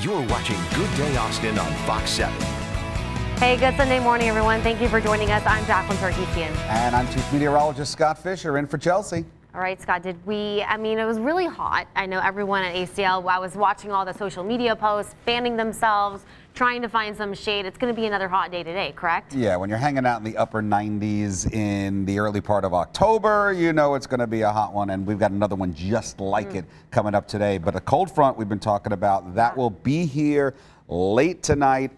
You're watching Good Day Austin on Fox 7. Hey, good Sunday morning, everyone. Thank you for joining us. I'm Jacqueline Sarkeesian. And I'm Chief Meteorologist Scott Fisher, in for Chelsea. All right, Scott, it was really hot. I know everyone at ACL, I was watching all the social media posts, fanning themselves, trying to find some shade. It's going to be another hot day today, correct? Yeah, when you're hanging out in the upper 90s in the early part of October, you know it's going to be a hot one, and we've got another one just like it coming up today. But a cold front we've been talking about, that will be here late tonight.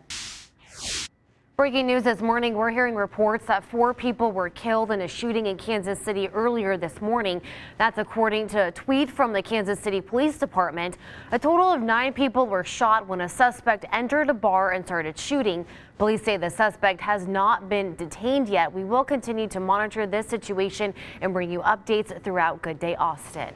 Breaking news this morning, we're hearing reports that 4 people were killed in a shooting in Kansas City earlier this morning. That's according to a tweet from the Kansas City Police Department. A total of 9 people were shot when a suspect entered a bar and started shooting. Police say the suspect has not been detained yet. We will continue to monitor this situation and bring you updates throughout Good Day Austin.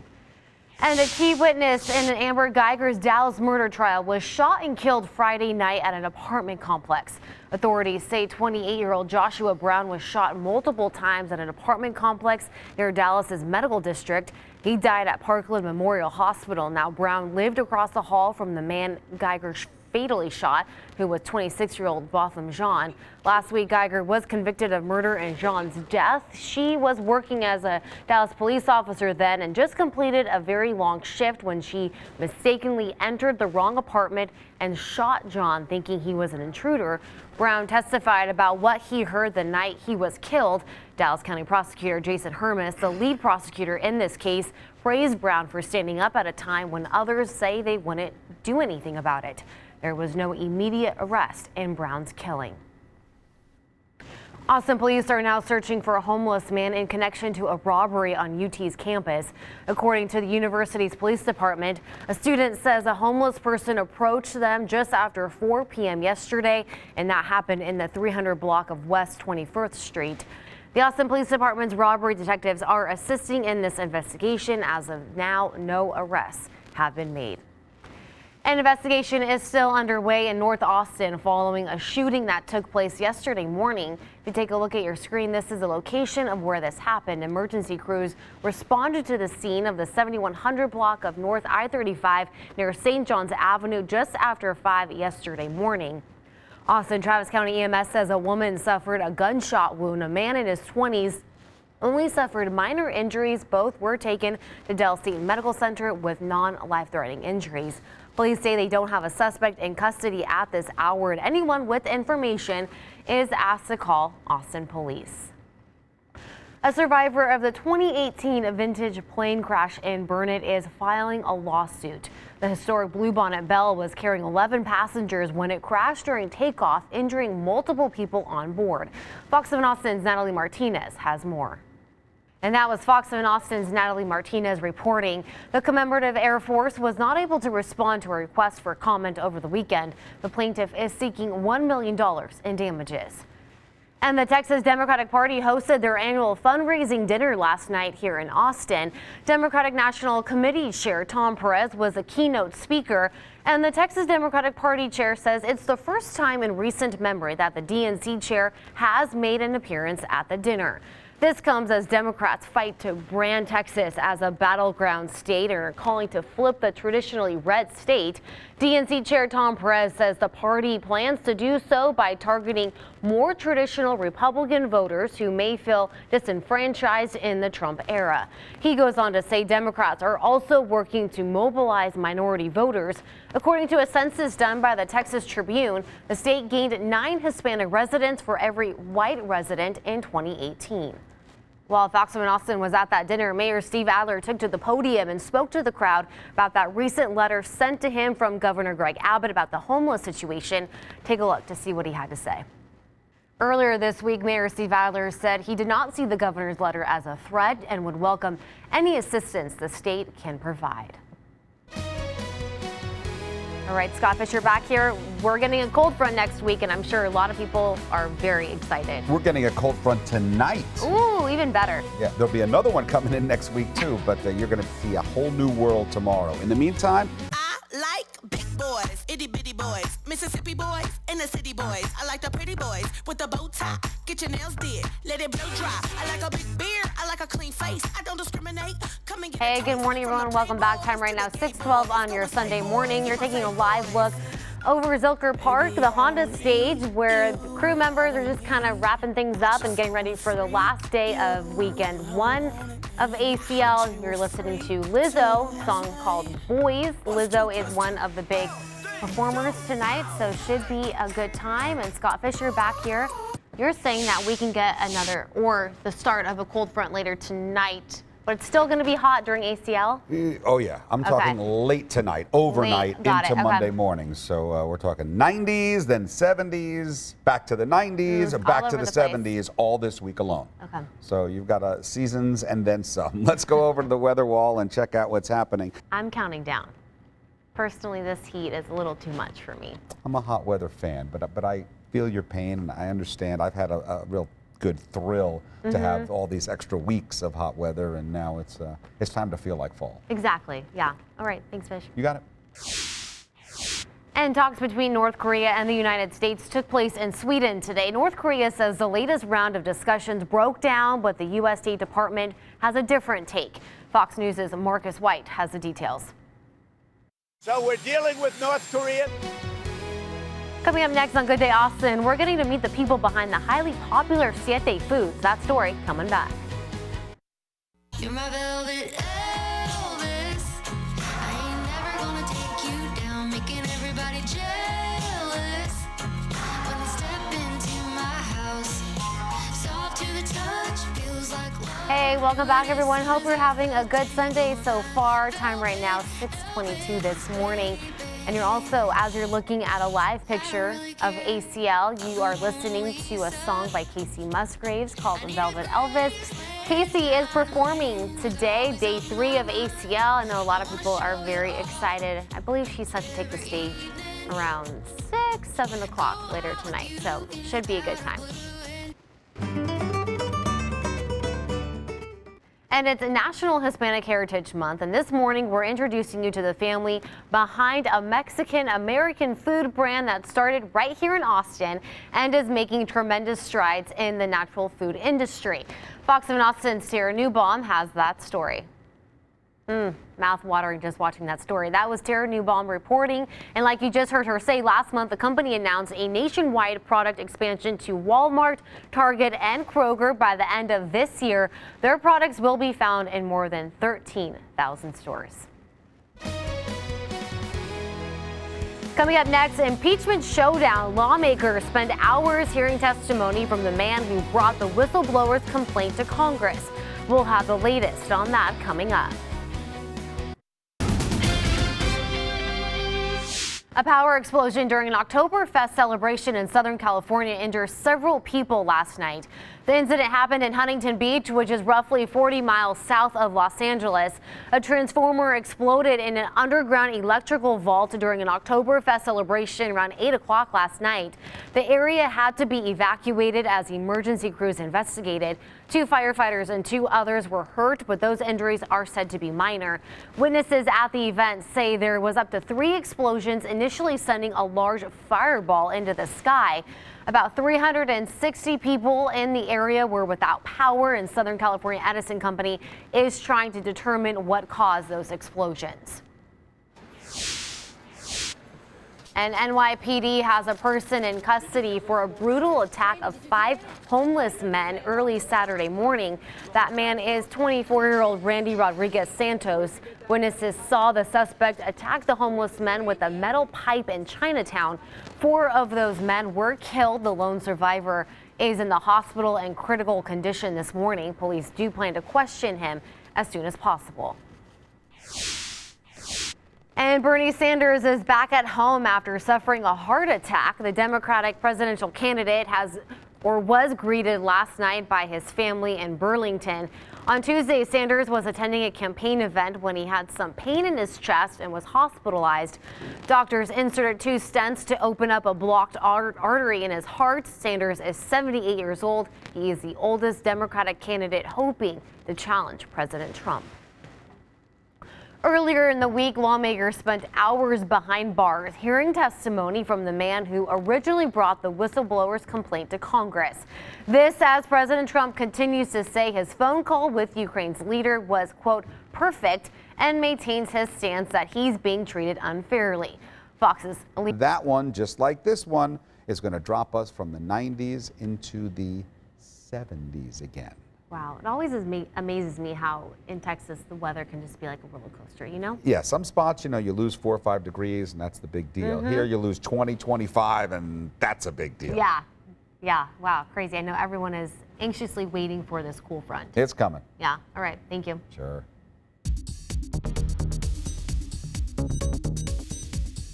And a key witness in Amber Guyger's Dallas murder trial was shot and killed Friday night at an apartment complex. Authorities say 28-year-old Joshua Brown was shot multiple times at an apartment complex near Dallas's medical district. He died at Parkland Memorial Hospital. Now, Brown lived across the hall from the man Guyger fatally shot, who was 26-year-old Botham Jean. Last week, Guyger was convicted of murder in Jean's death. She was working as a Dallas police officer then and just completed a very long shift when she mistakenly entered the wrong apartment and shot John, thinking he was an intruder. Brown testified about what he heard the night he was killed. Dallas County Prosecutor Jason Hermes, the lead prosecutor in this case, praised Brown for standing up at a time when others say they wouldn't do anything about it. There was no immediate arrest in Brown's killing. Austin police are now searching for a homeless man in connection to a robbery on UT's campus. According to the university's police department, a student says a homeless person approached them just after 4 p.m. yesterday, and that happened in the 300 block of West 21st Street. The Austin Police Department's robbery detectives are assisting in this investigation. As of now, no arrests have been made. An investigation is still underway in North Austin following a shooting that took place yesterday morning. If you take a look at your screen, this is the location of where this happened. Emergency crews responded to the scene of the 7100 block of North I-35 near St. John's Avenue just after 5 yesterday morning. Austin Travis County EMS says a woman suffered a gunshot wound. A man in his 20s only suffered minor injuries. Both were taken to Del State Medical Center with non-life-threatening injuries. Police say they don't have a suspect in custody at this hour, and anyone with information is asked to call Austin Police. A survivor of the 2018 vintage plane crash in Burnet is filing a lawsuit. The historic Bluebonnet Belle was carrying 11 passengers when it crashed during takeoff, injuring multiple people on board. Fox 7 Austin's Natalie Martinez has more. And that was Fox 7 Austin's Natalie Martinez reporting. The Commemorative Air Force was not able to respond to a request for comment over the weekend. The plaintiff is seeking $1 million in damages. And the Texas Democratic Party hosted their annual fundraising dinner last night here in Austin. Democratic National Committee Chair Tom Perez was a keynote speaker, and the Texas Democratic Party chair says it's the first time in recent memory that the DNC chair has made an appearance at the dinner. This comes as Democrats fight to brand Texas as a battleground state and are calling to flip the traditionally red state. DNC Chair Tom Perez says the party plans to do so by targeting more traditional Republican voters who may feel disenfranchised in the Trump era. He goes on to say Democrats are also working to mobilize minority voters. According to a census done by the Texas Tribune, the state gained 9 Hispanic residents for every white resident in 2018. While Fox 7 Austin was at that dinner, Mayor Steve Adler took to the podium and spoke to the crowd about that recent letter sent to him from Governor Greg Abbott about the homeless situation. Take a look to see what he had to say. Earlier this week, Mayor Steve Adler said he did not see the governor's letter as a threat and would welcome any assistance the state can provide. All right, Scott Fisher back here. We're getting a cold front next week, and I'm sure a lot of people are very excited. We're getting a cold front tonight. Ooh, even better. Yeah, there'll be another one coming in next week, too, but you're going to see a whole new world tomorrow. In the meantime, I like big boys, itty bitty boys, Mississippi boys, and the city boys. I like the pretty boys with the bow tie. Get your nails did, let it blow dry. I like a big beard, I like a clean face. I don't discriminate. Come and get Hey, good morning, everyone. Welcome back. Time right now, 6:12 on your Sunday morning. You're taking a live look over Zilker Park, the Honda stage, where the crew members are just kind of wrapping things up and getting ready for the last day of weekend one of ACL. You're listening to Lizzo, a song called Boys. Lizzo is one of the big performers tonight, so should be a good time. And Scott Fisher back here. You're saying that we can get another or the start of a cold front later tonight, but it's still going to be hot during ACL? Oh, yeah. I'm talking late tonight, overnight, into Monday morning. So we're talking 90s, then 70s, back to the 90s, back to the 70s, all this week alone. Okay. So you've got seasons and then some. Let's go over to the weather wall and check out what's happening. I'm counting down. Personally, this heat is a little too much for me. I'm a hot weather fan, but I feel your pain and I understand. I've had a real good thrill to have all these extra weeks of hot weather, and now it's time to feel like fall. Exactly. Yeah. All right. Thanks, Fish. You got it. And talks between North Korea and the United States took place in Sweden today. North Korea says the latest round of discussions broke down, but the U.S. State Department has a different take. Fox News' Marcus White has the details. So we're dealing with North Korea. Coming up next on Good Day Austin, we're getting to meet the people behind the highly popular Siete Foods. That story coming back. You're my velvet Elvis. I ain't never gonna take you down, making everybody jealous. When they step into my house, soft to the touch, feels like love. Hey, welcome back, everyone. Hope you're having a good Sunday so far. Time right now, 6:22 this morning. And you're also, as you're looking at a live picture of ACL, you are listening to a song by Casey Musgraves called Velvet Elvis. Casey is performing today, day 3 of ACL. I know a lot of people are very excited. I believe she's set to take the stage around 6, 7 o'clock later tonight. So should be a good time. And it's National Hispanic Heritage Month, and this morning we're introducing you to the family behind a Mexican-American food brand that started right here in Austin and is making tremendous strides in the natural food industry. Fox 7 Austin's Tara Newbaum has that story. Mouth-watering just watching that story. That was Tara Newbaum reporting. And like you just heard her say, last month the company announced a nationwide product expansion to Walmart, Target, and Kroger by the end of this year. Their products will be found in more than 13,000 stores. Coming up next, impeachment showdown. Lawmakers spend hours hearing testimony from the man who brought the whistleblower's complaint to Congress. We'll have the latest on that coming up. A power explosion during an Oktoberfest celebration in Southern California injured several people last night. The incident happened in Huntington Beach, which is roughly 40 miles south of Los Angeles. A transformer exploded in an underground electrical vault during an Oktoberfest celebration around 8 o'clock last night. The area had to be evacuated as emergency crews investigated. 2 firefighters and 2 others were hurt, but those injuries are said to be minor. Witnesses at the event say there was up to 3 explosions, initially sending a large fireball into the sky. About 360 people in the area were without power, and Southern California Edison Company is trying to determine what caused those explosions. And NYPD has a person in custody for a brutal attack of 5 homeless men early Saturday morning. That man is 24-year-old Randy Rodriguez Santos. Witnesses saw the suspect attack the homeless men with a metal pipe in Chinatown. 4 of those men were killed. The lone survivor is in the hospital in critical condition this morning. Police do plan to question him as soon as possible. And Bernie Sanders is back at home after suffering a heart attack. The Democratic presidential candidate was greeted last night by his family in Burlington. On Tuesday, Sanders was attending a campaign event when he had some pain in his chest and was hospitalized. Doctors inserted 2 stents to open up a blocked artery in his heart. Sanders is 78 years old. He is the oldest Democratic candidate hoping to challenge President Trump. Earlier in the week, lawmakers spent hours behind bars hearing testimony from the man who originally brought the whistleblower's complaint to Congress. This as President Trump continues to say his phone call with Ukraine's leader was, quote, perfect, and maintains his stance that he's being treated unfairly. Fox's Elise. That one, just like this one, is going to drop us from the 90s into the 70s again. Wow, it always amazes me how in Texas the weather can just be like a roller coaster, you know? Yeah, some spots, you know, you lose 4 or 5 degrees and that's the big deal. Here you lose 20, 25 and that's a big deal. Yeah, wow, crazy. I know everyone is anxiously waiting for this cool front. It's coming. Yeah, all right, thank you. Sure.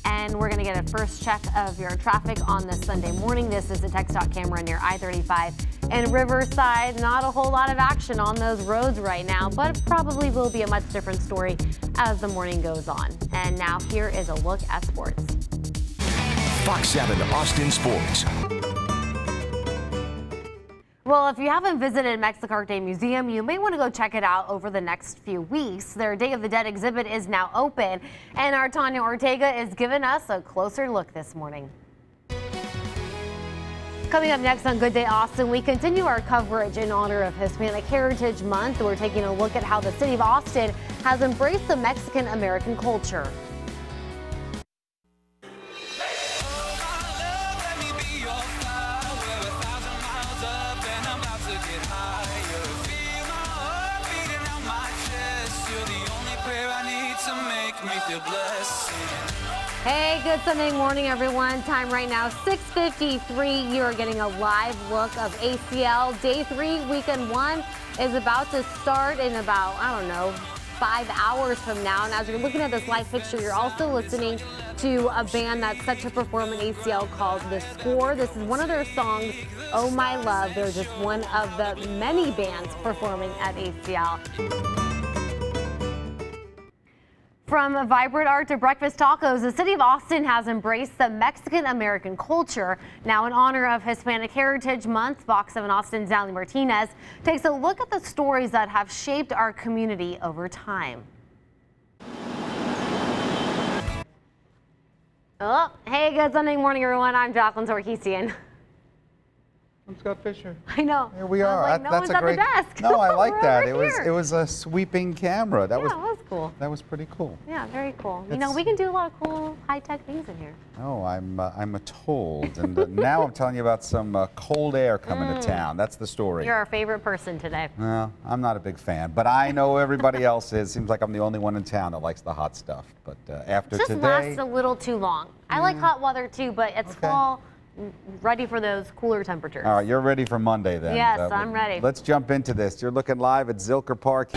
And we're going to get a first check of your traffic on this Sunday morning. This is a TxDOT camera near I-35 and Riverside. Not a whole lot of action on those roads right now, but it probably will be a much different story as the morning goes on. And now here is a look at sports. Fox 7 Austin Sports. Well, if you haven't visited Mexicarte Museum, you may want to go check it out over the next few weeks. Their Day of the Dead exhibit is now open, and our Tanya Ortega is giving us a closer look this morning. Coming up next on Good Day Austin, we continue our coverage in honor of Hispanic Heritage Month. We're taking a look at how the city of Austin has embraced the Mexican American culture. Hey, good Sunday morning, everyone. Time right now, 6:53. You are getting a live look of ACL. Day 3, weekend 1 is about to start in about, 5 hours from now. And as you're looking at this live picture, you're also listening to a band that's set to perform an ACL called The Score. This is one of their songs, Oh My Love. They're just one of the many bands performing at ACL. From vibrant art to breakfast tacos, the city of Austin has embraced the Mexican American culture. Now, in honor of Hispanic Heritage Month, Fox 7 Austin's Allie Martinez takes a look at the stories that have shaped our community over time. Oh, hey, good Sunday morning, everyone. I'm Jacqueline Sarkeesian. I'm Scott Fisher. I know. Here we are. Like, no That's one's a at great. the desk. No, I like We're that. over It was a sweeping camera. That Yeah, it was cool. That was pretty cool. Yeah, very cool. You It's- know, we can do a lot of cool high-tech things in here. Oh, I'm a told, and now I'm telling you about some cold air coming to town. That's the story. You're our favorite person today. No, I'm not a big fan, but I know everybody else is. Seems like I'm the only one in town that likes the hot stuff. But after It just today, lasts a little too long. I like hot weather too, but it's Okay. fall, ready for those cooler temperatures. all right, you're ready for Monday then. Yes, I'm ready. Let's jump into this. You're looking live at Zilker Park.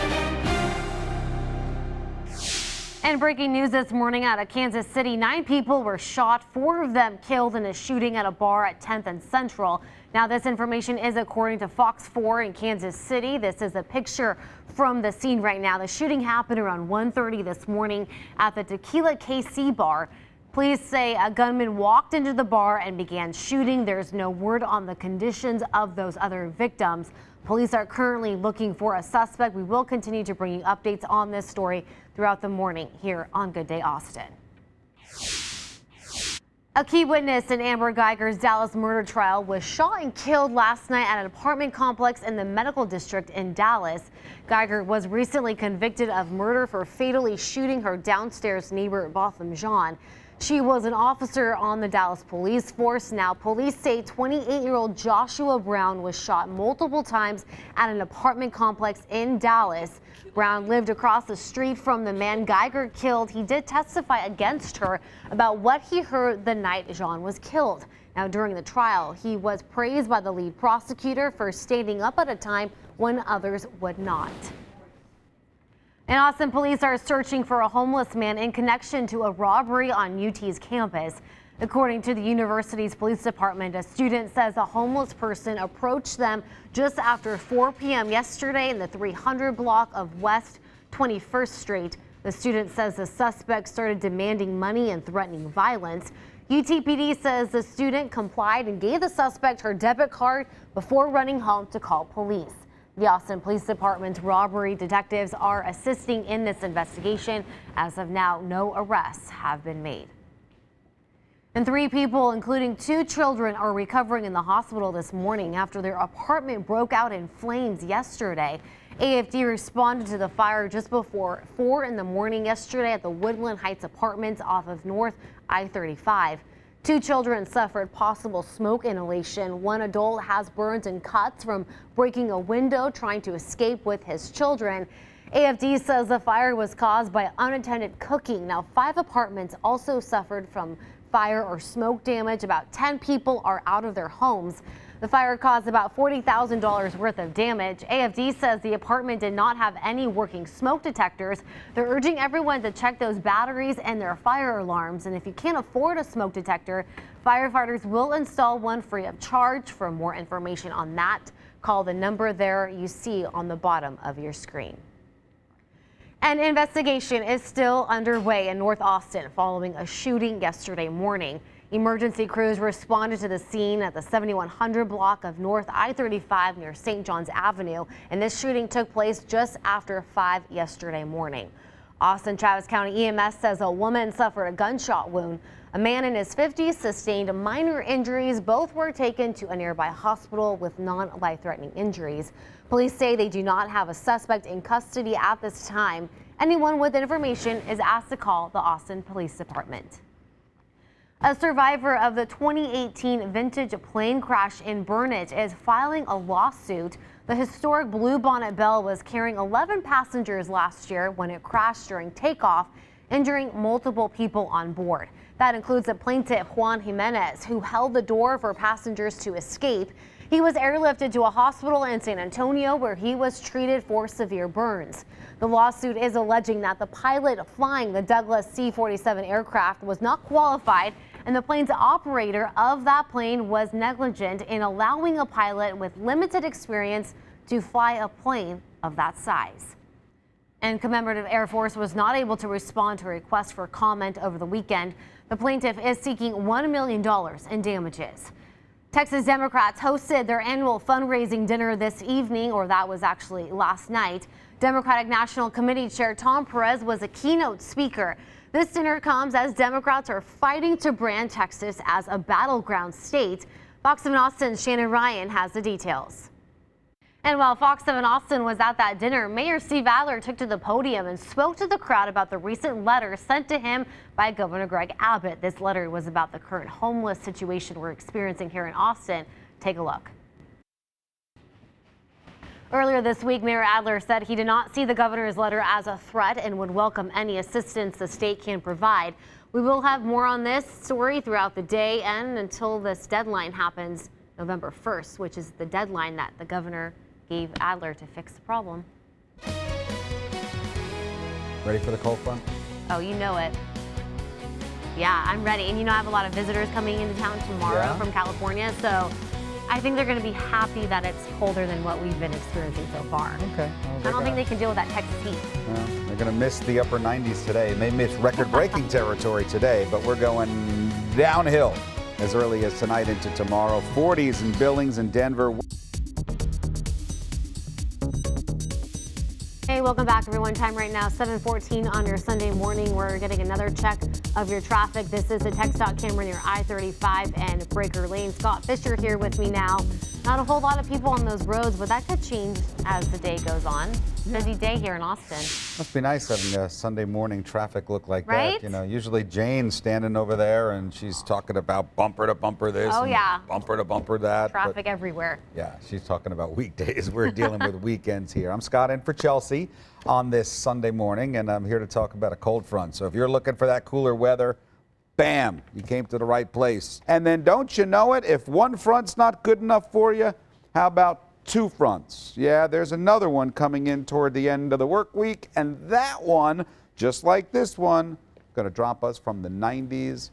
And breaking news this morning out of Kansas City, 9 people were shot, 4 of them killed in a shooting at a bar at 10th and Central. Now, this information is according to Fox 4 in Kansas City. This is a picture from the scene right now. The shooting happened around 1:30 this morning at the Tequila KC bar. Police say a gunman walked into the bar and began shooting. There's no word on the conditions of those other victims. Police are currently looking for a suspect. We will continue to bring you updates on this story throughout the morning here on Good Day Austin. A key witness in Amber Geiger's Dallas murder trial was shot and killed last night at an apartment complex in the medical district in Dallas. Geiger was recently convicted of murder for fatally shooting her downstairs neighbor, Botham Jean. She was an officer on the Dallas police force. Now, police say 28-year-old Joshua Brown was shot multiple times at an apartment complex in Dallas. Brown lived across the street from the man Geiger killed. He did testify against her about what he heard the night Jean was killed. Now, during the trial, he was praised by the lead prosecutor for standing up at a time when others would not. And Austin police are searching for a homeless man in connection to a robbery on UT's campus. According to the university's police department, a student says a homeless person approached them just after 4 p.m. yesterday in the 300 block of West 21st Street. The student says the suspect started demanding money and threatening violence. UTPD says the student complied and gave the suspect her debit card before running home to call police. The Austin Police Department's robbery detectives are assisting in this investigation. As of now, no arrests have been made. And 3 people, including 2 children, are recovering in the hospital this morning after their apartment broke out in flames yesterday. AFD responded to the fire just before 4 in the morning yesterday at the Woodland Heights Apartments off of North I-35. 2 children suffered possible smoke inhalation. 1 adult has burns and cuts from breaking a window trying to escape with his children. AFD says the fire was caused by unattended cooking. Now, 5 apartments also suffered from fire or smoke damage. About 10 people are out of their homes. The fire caused about $40,000 worth of damage. AFD says the apartment did not have any working smoke detectors. They're urging everyone to check those batteries and their fire alarms. And if you can't afford a smoke detector, firefighters will install one free of charge. For more information on that, call the number there you see on the bottom of your screen. An investigation is still underway in North Austin following a shooting yesterday morning. Emergency crews responded to the scene at the 7100 block of North I-35 near St. John's Avenue, and this shooting took place just after 5 yesterday morning. Austin Travis County EMS says a woman suffered a gunshot wound. A man in his 50s sustained minor injuries. Both were taken to a nearby hospital with non-life-threatening injuries. Police say they do not have a suspect in custody at this time. Anyone with information is asked to call the Austin Police Department. A survivor of the 2018 vintage plane crash in Burnett is filing a lawsuit. The historic Bluebonnet Belle was carrying 11 passengers last year when it crashed during takeoff, injuring multiple people on board. That includes the plaintiff Juan Jimenez, who held the door for passengers to escape. He was airlifted to a hospital in San Antonio where he was treated for severe burns. The lawsuit is alleging that the pilot flying the Douglas C-47 aircraft was not qualified, and the plane's operator of that plane was negligent in allowing a pilot with limited experience to fly a plane of that size. And Commemorative Air Force was not able to respond to a request for comment over the weekend. The plaintiff is seeking $1 million in damages. Texas Democrats hosted their annual fundraising dinner this evening, or that was actually last night. Democratic National Committee Chair Tom Perez was a keynote speaker. This dinner comes as Democrats are fighting to brand Texas as a battleground state. Fox 7 Austin's Shannon Ryan has the details. And while Fox 7 Austin was at that dinner, Mayor Steve Adler took to the podium and spoke to the crowd about the recent letter sent to him by Governor Greg Abbott. This letter was about the current homeless situation we're experiencing here in Austin. Take a look. Earlier this week, Mayor Adler said he did not see the governor's letter as a threat and would welcome any assistance the state can provide. We will have more on this story throughout the day and until this deadline happens November 1st, which is the deadline that the governor gave Adler to fix the problem. Ready for the cold front? Oh, you know it. Yeah, I'm ready. And you know, I have a lot of visitors coming into town tomorrow from California, so I think they're going to be happy that it's colder than what we've been experiencing so far. Okay. Well, I don't think they can deal with that Texas heat. Well, they're going to miss the upper 90s today. They may miss record-breaking territory today, but we're going downhill as early as tonight into tomorrow. 40s in Billings and Denver. Hey, welcome back, everyone. Time right now, 7:14 on your Sunday morning. We're getting another check of your traffic. This is the TxDOT camera near I-35 and Breaker Lane. Scott Fisher here with me now. Not a whole lot of people on those roads, but that could change as the day goes on. Busy day here in Austin. Must be nice having a Sunday morning traffic look like Right? that. You know, usually Jane's standing over there and she's talking about bumper to bumper this Oh, and yeah. bumper to bumper that. but- Traffic everywhere. Yeah, she's talking about weekdays. We're dealing with weekends here. I'm Scott in for Chelsea on this Sunday morning, and I'm here to talk about a cold front. So if you're looking for that cooler weather, bam, you came to the right place. And then don't you know it, if one front's not good enough for you, how about two fronts? Yeah, there's another one coming in toward the end of the work week, and that one, just like this one, going to drop us from the 90s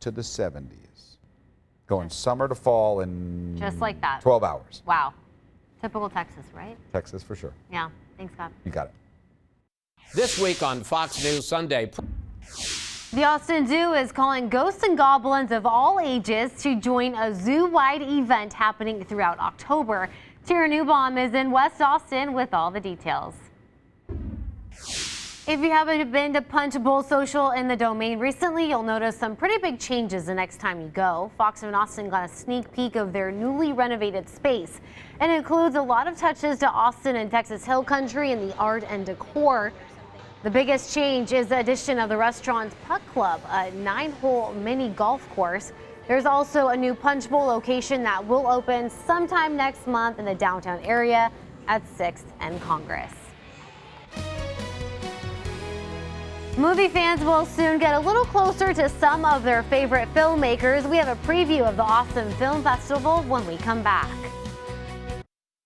to the 70s. Going summer to fall in Just like that. 12 hours. Wow. Typical Texas, right? Texas for sure. Yeah. Thanks, Scott. You got it. This week on Fox News Sunday. The Austin Zoo is calling ghosts and goblins of all ages to join a zoo-wide event happening throughout October. Tara Newbaum is in West Austin with all the details. If you haven't been to Punch Bowl Social in the Domain recently, you'll notice some pretty big changes the next time you go. Fox 7 Austin got a sneak peek of their newly renovated space. It includes a lot of touches to Austin and Texas Hill Country in the art and decor. The biggest change is the addition of the restaurant's Putt Club, a 9-hole mini golf course. There's also a new Punch Bowl location that will open sometime next month in the downtown area at 6th and Congress. Movie fans will soon get a little closer to some of their favorite filmmakers. We have a preview of the Austin Film Festival when we come back.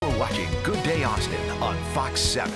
We're watching Good Day Austin on Fox 7.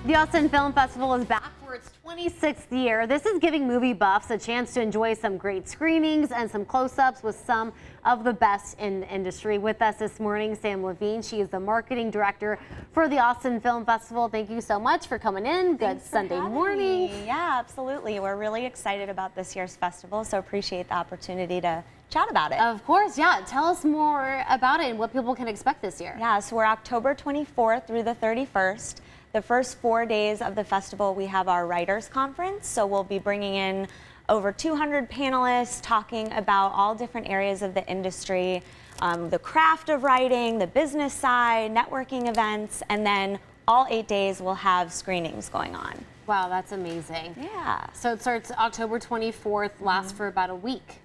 The Austin Film Festival is back for its 26th year. This is giving movie buffs a chance to enjoy some great screenings and some close-ups with some of the best in the industry. With us this morning, Sam Levine. She is the marketing director for the Austin Film Festival. Thank you so much for coming in. Good Sunday morning. Yeah, absolutely. We're really excited about this year's festival, so appreciate the opportunity to chat about it. Of course, yeah. Tell us more about it and what people can expect this year. Yeah, so we're October 24th through the 31st. The first 4 days of the festival, we have our writers conference. So we'll be bringing in over 200 panelists talking about all different areas of the industry, the craft of writing, the business side, networking events, and then all 8 days we'll have screenings going on. Wow, that's amazing. Yeah. So it starts October 24th, lasts for about a week.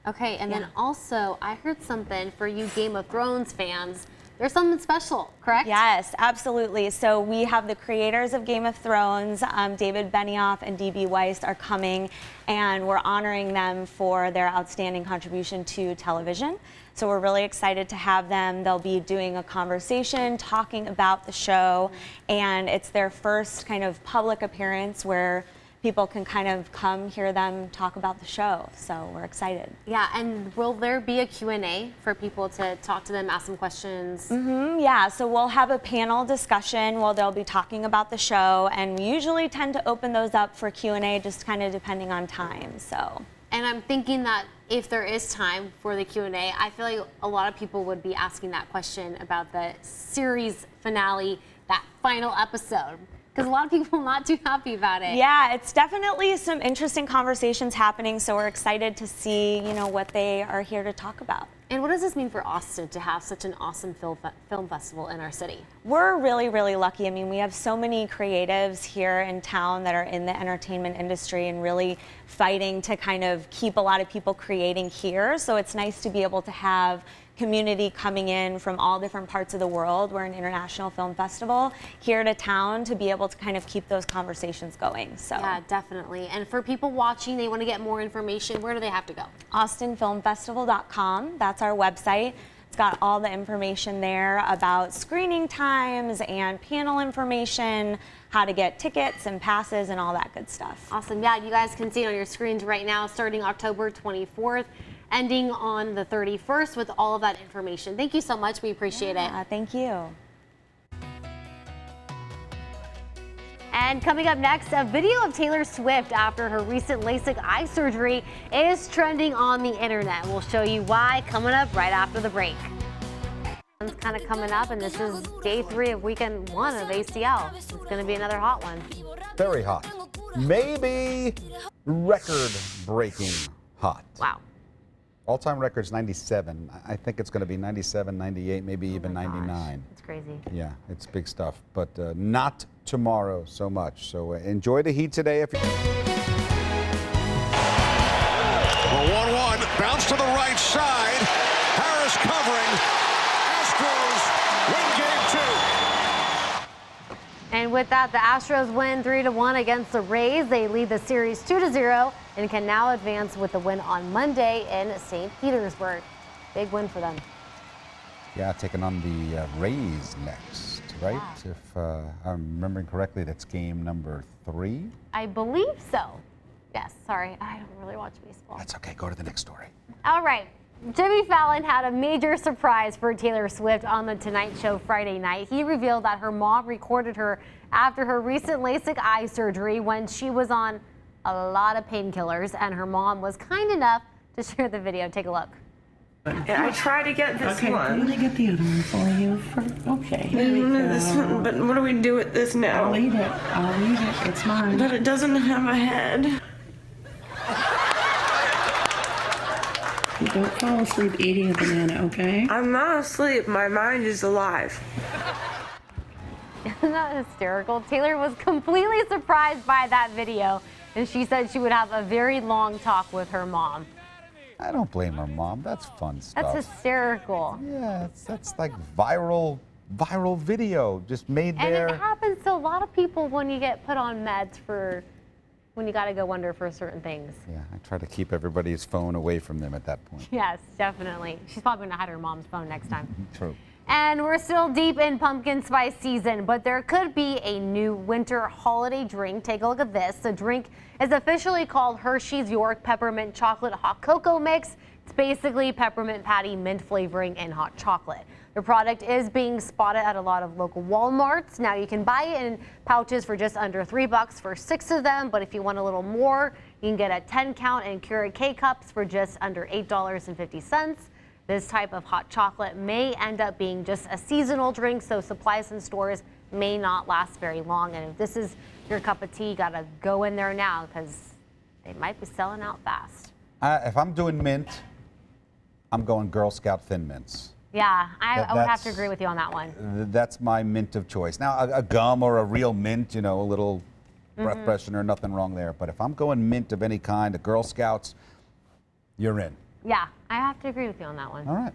Okay, and then also I heard something for you Game of Thrones fans. There's something special, correct? Yes, absolutely. So we have the creators of Game of Thrones, David Benioff and D.B. Weiss are coming, and we're honoring them for their outstanding contribution to television. So we're really excited to have them. They'll be doing a conversation, talking about the show, and it's their first kind of public appearance where people can kind of come hear them talk about the show. So we're excited. Yeah, and will there be a Q&A for people to talk to them, ask them questions? Yeah, so we'll have a panel discussion where they'll be talking about the show, and we usually tend to open those up for Q&A just kind of depending on time. So. And I'm thinking that if there is time for the Q&A, I feel like a lot of people would be asking that question about the series finale, that final episode. Because a lot of people are not too happy about it. Yeah, it's definitely some interesting conversations happening, so we're excited to see, you know, what they are here to talk about. And what does this mean for Austin to have such an awesome film festival in our city? We're really, really lucky. I mean, we have so many creatives here in town that are in the entertainment industry and really fighting to kind of keep a lot of people creating here. So it's nice to be able to have community coming in from all different parts of the world. We're an international film festival here to town to be able to kind of keep those conversations going. So yeah, definitely. And for people watching, they want to get more information, where do they have to go? AustinFilmFestival.com, that's our website. It's got all the information there about screening times and panel information, how to get tickets and passes and all that good stuff. Awesome. Yeah, you guys can see it on your screens right now, starting October 24th. Ending on the 31st with all of that information. Thank you so much. We appreciate it. Thank you. And coming up next, a video of Taylor Swift after her recent LASIK eye surgery is trending on the internet. We'll show you why coming up right after the break. It's kind of coming up, and this is day 3 of weekend 1 of ACL. It's going to be another hot one. Very hot. Maybe record-breaking hot. Wow. All-time record's 97. I think it's going to be 97, 98, maybe even 99. It's crazy. Yeah, it's big stuff, but not tomorrow so much. So enjoy the heat today. If you Well, 1-1, bounce to the right side. Harris covering. Astros win game 2. And with that, the Astros win 3-1 against the Rays. They lead the series 2-0 and can now advance with the win on Monday in St. Petersburg. Big win for them. Yeah, taking on the Rays next, right? Yeah. If I'm remembering correctly, that's game number 3. I believe so. Yes, sorry, I don't really watch baseball. That's okay, go to the next story. All right, Jimmy Fallon had a major surprise for Taylor Swift on The Tonight Show Friday night. He revealed that her mom recorded her after her recent LASIK eye surgery when she was on a lot of painkillers, and her mom was kind enough to share the video. Take a look. I try to get this one. I'm gonna get the other one for you. Okay. This one, but what do we do with this now? I'll eat it. I'll eat it. It's mine. But it doesn't have a head. You don't fall asleep eating a banana, okay? I'm not asleep. My mind is alive. Isn't that hysterical? Taylor was completely surprised by that video, and she said she would have a very long talk with her mom. I don't blame her mom. That's fun stuff. That's hysterical. Yeah, that's like viral video just made there. And it happens to a lot of people when you get put on meds for when you got to go under for certain things. Yeah, I try to keep everybody's phone away from them at that point. Yes, definitely. She's probably going to hide her mom's phone next time. True. And we're still deep in pumpkin spice season, but there could be a new winter holiday drink. Take a look at this. The drink is officially called Hershey's York Peppermint Chocolate Hot Cocoa Mix. It's basically peppermint patty, mint flavoring, and hot chocolate. The product is being spotted at a lot of local Walmarts. Now you can buy it in pouches for just under $3 for 6 of them, but if you want a little more, you can get a 10 count in Keurig K-Cups for just under $8.50. This type of hot chocolate may end up being just a seasonal drink, so supplies in stores may not last very long. And if this is your cup of tea, you gotta go in there now because they might be selling out fast. If I'm doing mint, I'm going Girl Scout Thin Mints. Yeah, I would have to agree with you on that one. That's my mint of choice. Now, a gum or a real mint, you know, a little breath freshener, nothing wrong there. But if I'm going mint of any kind, a Girl Scouts, you're in. Yeah, I have to agree with you on that one. All right.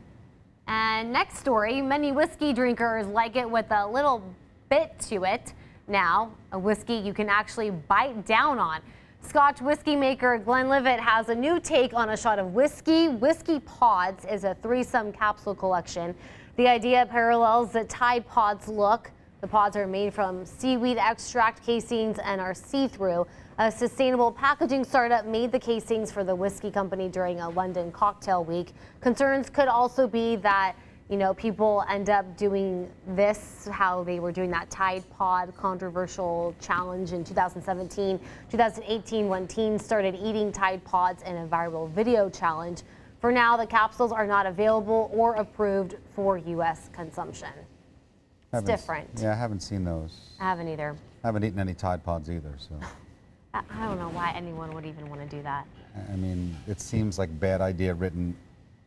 And next story, many whiskey drinkers like it with a little bit to it. Now, a whiskey you can actually bite down on. Scotch whiskey maker Glenlivet has a new take on a shot of whiskey. Whiskey Pods is a threesome capsule collection. The idea parallels the Tide Pods look. The pods are made from seaweed extract casings and are see-through. A sustainable packaging startup made the casings for the whiskey company during a London cocktail week. Concerns could also be that, you know, people end up doing this, how they were doing that Tide Pod controversial challenge in 2017, 2018, when teens started eating Tide Pods in a viral video challenge. For now, the capsules are not available or approved for U.S. consumption. It's different. Yeah, I haven't seen those. I haven't either. I haven't eaten any Tide Pods either, so. I don't know why anyone would even want to do that. I mean, it seems like bad idea written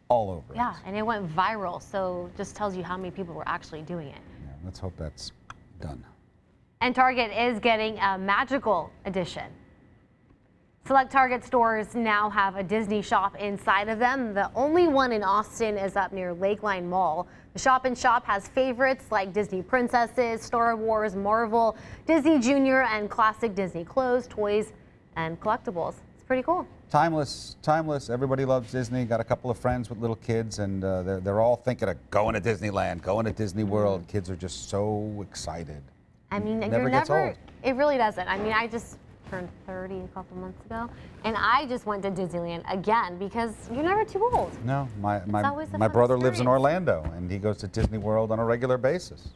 all over it. Yeah, and it went viral, so just tells you how many people were actually doing it. Yeah, let's hope that's done. And Target is getting a magical edition. Select Target stores now have a Disney shop inside of them. The only one in Austin is up near Lakeline Mall. The shop-in-shop has favorites like Disney princesses, Star Wars, Marvel, Disney Junior, and classic Disney clothes, toys, and collectibles. It's pretty cool. Timeless, timeless. Everybody loves Disney. Got a couple of friends with little kids, and they're all thinking of going to Disneyland, going to Disney World. Kids are just so excited. I mean, Never gets old. It really doesn't. I mean, I just turned 30 a couple months ago, and I just went to Disneyland again because you're never too old. No, my fun brother lives in experience. Orlando, and he goes to Disney World on a regular basis.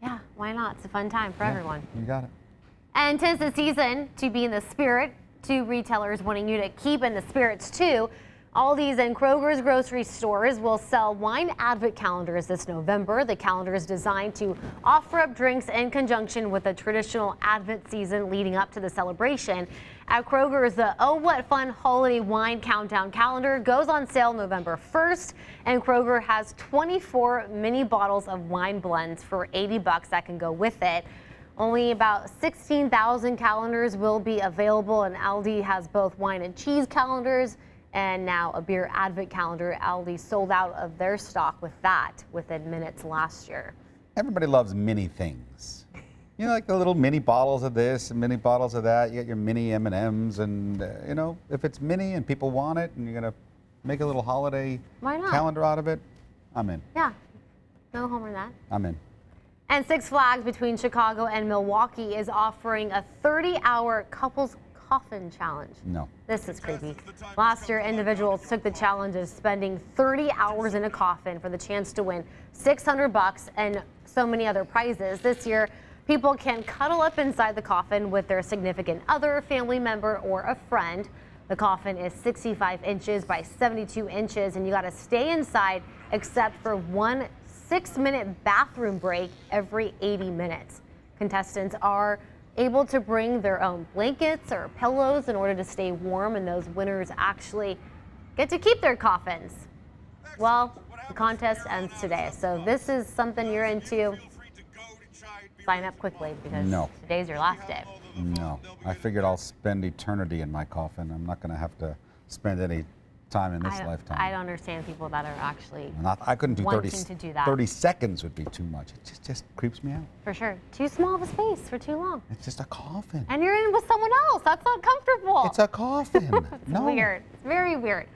Yeah, why not? It's a fun time for everyone. You got it. And 'tis the season to be in the spirit. Two retailers wanting you to keep in the spirits too. Aldi's and Kroger's grocery stores will sell wine advent calendars this November. The calendar is designed to offer up drinks in conjunction with the traditional Advent season leading up to the celebration. At Kroger's, the Oh What Fun Holiday Wine Countdown calendar goes on sale November 1st, and Kroger has 24 mini bottles of wine blends for $80 that can go with it. Only about 16,000 calendars will be available, and Aldi has both wine and cheese calendars and now a beer advent calendar. Aldi sold out of their stock with that within minutes last year. Everybody loves mini things. You know, like the little mini bottles of this and mini bottles of that. You got your mini M&Ms, and you know, if it's mini and people want it, and you're gonna make a little holiday calendar out of it, I'm in. Yeah, no homer in that. I'm in. And Six Flags between Chicago and Milwaukee is offering a 30-hour couples coffin challenge. No. This is creepy. Last year, individuals took the challenge of spending 30 hours in a coffin for the chance to win $600 and so many other prizes. This year, people can cuddle up inside the coffin with their significant other, family member, or a friend. The coffin is 65 inches by 72 inches, and you got to stay inside except for one 6-minute bathroom break every 80 minutes. Contestants are able to bring their own blankets or pillows in order to stay warm, and those winners actually get to keep their coffins. Well, the contest ends today, so this is something you're into. sign up quickly because No. today's your last day. No. I figured I'll spend eternity in my coffin. I'm not going to have to spend any time in this lifetime. I don't understand people that are actually I couldn't do 30, wanting to do that. 30 seconds would be too much. It just creeps me out. For sure. Too small of a space for too long. It's just a coffin. And you're in with someone else. That's not comfortable. It's a coffin. It's No. weird. It's very weird.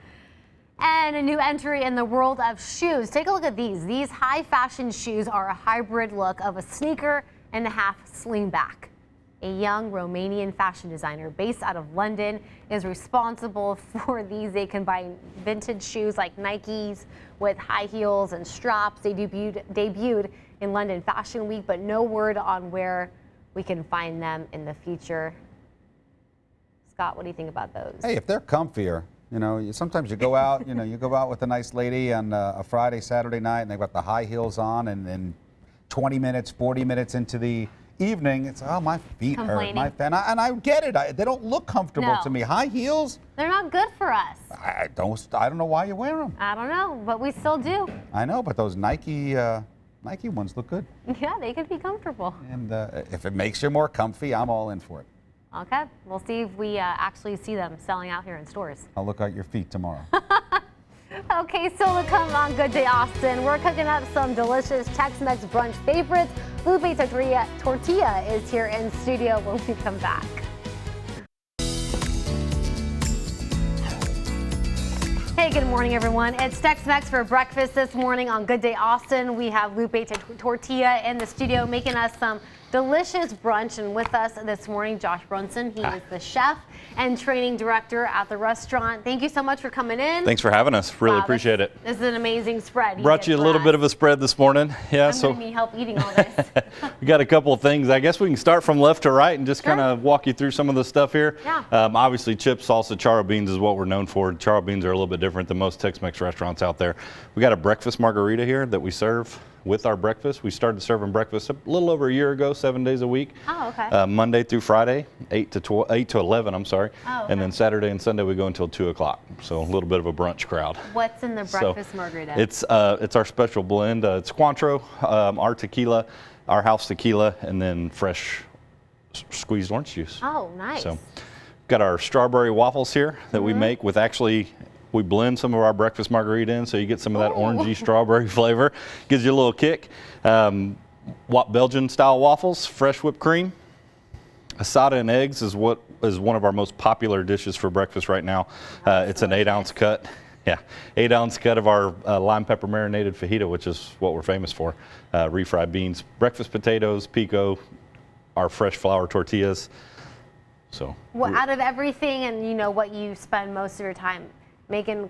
And a new entry in the world of shoes. Take a look at these. These high fashion shoes are a hybrid look of a sneaker and a half slingback. A young Romanian fashion designer based out of London is responsible for these. They combine vintage shoes like Nikes with high heels and straps. They debuted in London Fashion Week, but no word on where we can find them in the future. Scott, what do you think about those? Hey, if they're comfier, you know, sometimes you go out, you go out with a nice lady on a Friday, Saturday night, and they've got the high heels on, and then 20 minutes, 40 minutes into the evening, it's, oh, my feet hurt. And I get it. They don't look comfortable to me. High heels? They're not good for us. I don't know why you wear them. I don't know, but we still do. I know, but those Nike ones look good. Yeah, they could be comfortable. And if it makes you more comfy, I'm all in for it. Okay, we'll see if we actually see them selling out here in stores. I'll look at your feet tomorrow. Okay, still to come on Good Day Austin, we're cooking up some delicious Tex-Mex brunch favorites. Lupe Tortilla is here in studio when we come back. Hey, good morning, everyone. It's Tex-Mex for breakfast this morning on Good Day Austin. We have Lupe Tortilla in the studio making us some delicious brunch, and with us this morning, Josh Brunson. He is the chef and training director at the restaurant. Thank you so much for coming in. Thanks for having us. Really appreciate it. This is an amazing spread. Brought you a little bit of a spread this morning. Yeah, I'm going to need help eating all this. We got a couple of things. I guess we can start from left to right and just kind of walk you through some of the stuff here. Yeah. Obviously, chips, salsa, charro beans is what we're known for. Charro beans are a little bit different than most Tex-Mex restaurants out there. We got a breakfast margarita here that we serve with our breakfast. We started serving breakfast a little over a year ago, 7 days a week. Oh, okay. Monday through Friday, 8 to 11, I'm sorry. Oh, okay. And then Saturday and Sunday we go until 2 o'clock. So a little bit of a brunch crowd. What's in the breakfast margarita? It's our special blend. It's Cointreau, our tequila, our house tequila, and then fresh squeezed orange juice. Oh, nice. So got our strawberry waffles here that we make with we blend some of our breakfast margarita in, so you get some of that orangey strawberry flavor. Gives you a little kick. Belgian style waffles, fresh whipped cream. Asada and eggs is one of our most popular dishes for breakfast right now. It's an 8-ounce cut. Yeah, 8-ounce cut of our lime pepper marinated fajita, which is what we're famous for. Refried beans, breakfast potatoes, pico, our fresh flour tortillas. So. Well, out of everything, and what you spend most of your time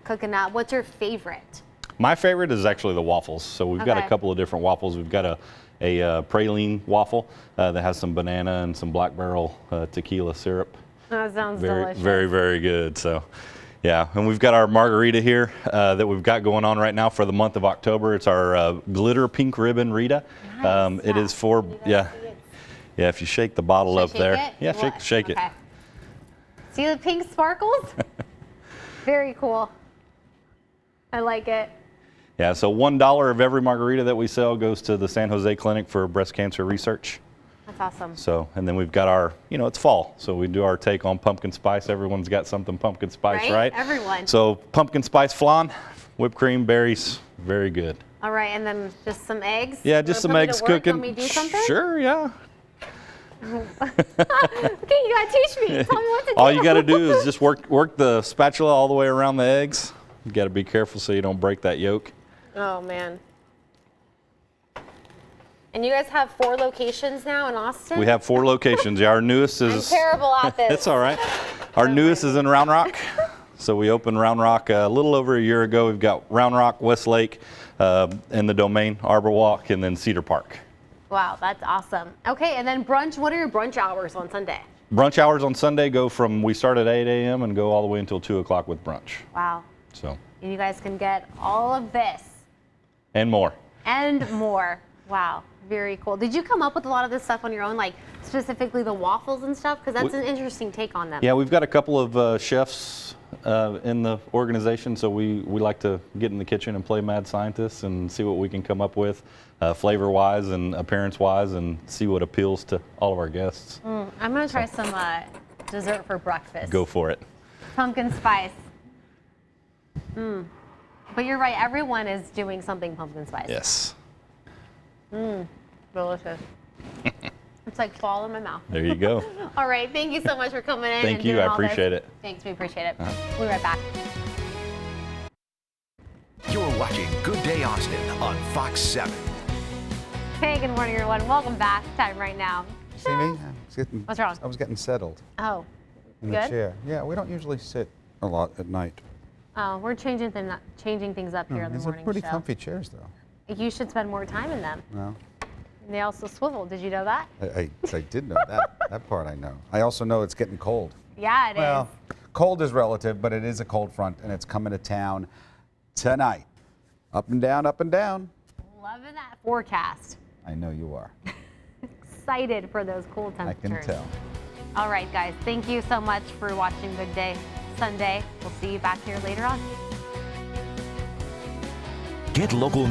cooking up, what's your favorite? My favorite is actually the waffles. So we've got a couple of different waffles. We've got a praline waffle that has some banana and some black barrel tequila syrup. That sounds very, delicious. very, very good. So, yeah, and we've got our margarita here that we've got going on right now for the month of October. It's our glitter pink ribbon Rita. Nice. It is for if you shake the bottle up there. It? Yeah, shake it. See the pink sparkles? Very cool. I like it. Yeah, so $1 of every margarita that we sell goes to the San Jose Clinic for breast cancer research. That's awesome. So, and then we've got our, it's fall, so we do our take on pumpkin spice. Everyone's got something pumpkin spice, right? Everyone. So pumpkin spice flan, whipped cream, berries, very good. All right, and then just some eggs? Yeah, just some eggs cooking. Want me to do something? Sure, yeah. Okay, you gotta teach me. Tell me what to do. All you gotta do is just work the spatula all the way around the eggs. You gotta be careful so you don't break that yolk. Oh man. And you guys have 4 locations now in Austin? We have 4 locations. Yeah, our newest is. I'm terrible at this. It's all right. Our newest is in Round Rock. So we opened Round Rock a little over a year ago. We've got Round Rock, Westlake, and the Domain, Arbor Walk, and then Cedar Park. Wow, that's awesome. Okay, and then brunch. What are your brunch hours on Sunday? Brunch hours on Sunday we start at 8 a.m. and go all the way until 2 o'clock with brunch. Wow. So. And you guys can get all of this. And more. And more. Wow, very cool. Did you come up with a lot of this stuff on your own, like specifically the waffles and stuff? Because that's an interesting take on them. Yeah, we've got a couple of chefs in the organization, so we like to get in the kitchen and play mad scientists and see what we can come up with, flavor-wise and appearance-wise, and see what appeals to all of our guests. I'm going to try some dessert for breakfast. Go for it. Pumpkin spice. But you're right, everyone is doing something pumpkin spice. Yes. Delicious. It's like fall in my mouth. There you go. All right, thank you so much for coming in. Thank and you, doing I all this. appreciate it. Thanks, we appreciate it. We'll be right back. You're watching Good Day Austin on Fox 7. Hey, good morning, everyone. Welcome back. Time right now. See me? What's wrong? I was getting settled Oh, in good? the chair. Yeah, we don't usually sit a lot at night. Oh, we're changing things up here in the These are morning pretty show. comfy chairs, though. You should spend more time in them. No, And they also swivel. Did you know that? I did know that. That part I know. I also know it's getting cold. Yeah, it is. Well, cold is relative, but it is a cold front, and it's coming to town tonight. Up and down, up and down. Loving that forecast. I know you are. Excited for those cool I temperatures. can tell. All right, guys. Thank you so much for watching Good Day Sunday. We'll see you back here later on. Get local